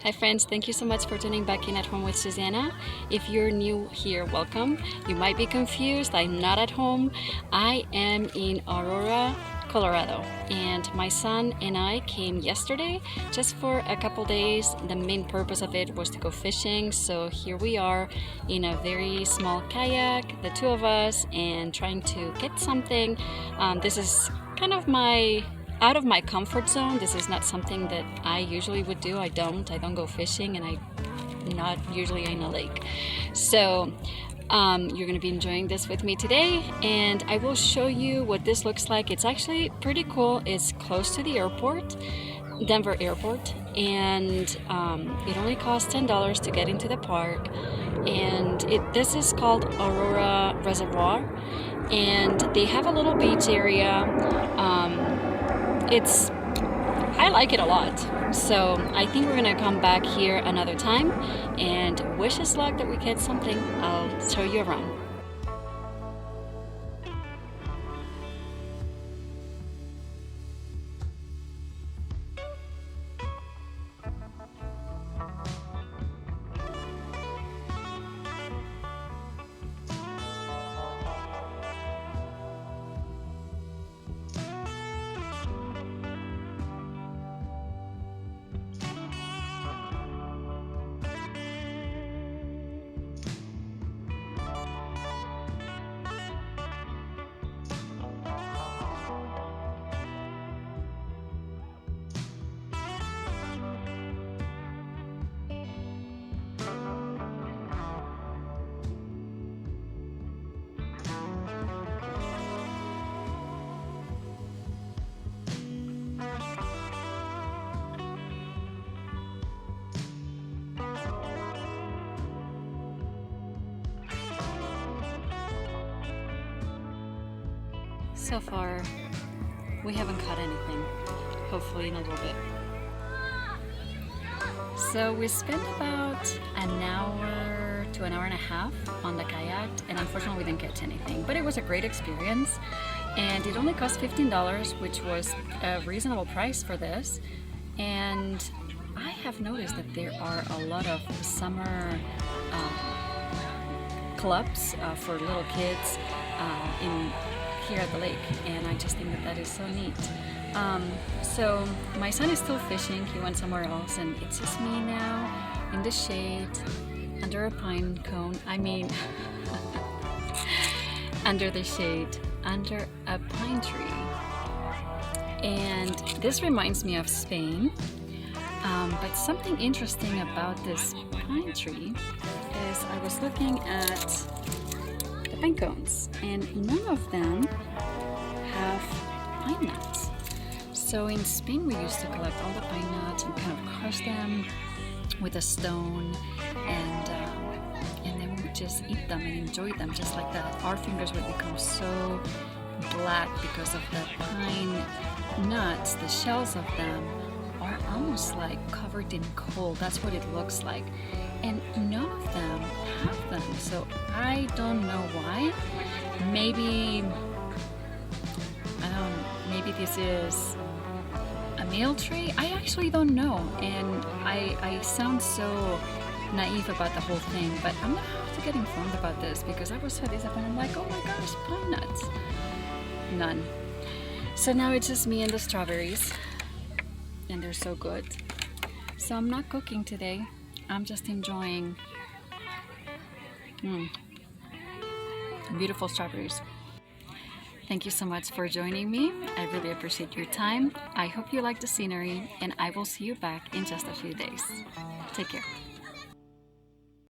Hi friends, thank you so much for tuning back in at home with Susana. If you're new here, welcome. You might be confused, I'm not at home. I am in Aurora, Colorado, and my son and I came yesterday just for a couple days. The main purpose of it was to go fishing, so here we are in a very small kayak, the two of us, and trying to get something. This is kind of out of my comfort zone. This is not something that I usually would do. I don't go fishing, and I'm not usually in a lake. So you're gonna be enjoying this with me today, and I will show you what this looks like. It's actually pretty cool. It's close to the airport, Denver airport, and it only costs $10 to get into the park. And this is called Aurora Reservoir, and they have a little beach area. I like it a lot, so I think we're gonna come back here another time, and wish us luck that we get something. I'll show you around. So far, we haven't caught anything. Hopefully in a little bit. So we spent about an hour to an hour and a half on the kayak, and unfortunately we didn't catch anything. But it was a great experience, and it only cost $15, which was a reasonable price for this. And I have noticed that there are a lot of summer clubs for little kids here at the lake, and I just think that is so neat. So my son is still fishing. He went somewhere else, and it's just me now in the shade under a pine cone. I mean under the shade under a pine tree. And this reminds me of Spain, but something interesting about this pine tree is I was looking at the pine cones, and none of them have pine nuts. So in Spain we used to collect all the pine nuts and kind of crush them with a stone, and then we would just eat them and enjoy them just like that. Our fingers would become so black because of the pine nuts. The shells of them are almost like covered in coal. That's what it looks like. And none of them have them, so I don't know why. Maybe this is a male tree. I actually don't know, and I sound so naive about the whole thing, but I'm gonna have to get informed about this because I was so disappointed. I'm like, oh my gosh, pine nuts. None. So now it's just me and the strawberries, and they're so good. So I'm not cooking today. I'm just enjoying beautiful strawberries. Thank you so much for joining me. I really appreciate your time. I hope you like the scenery, and I will see you back in just a few days. Take care.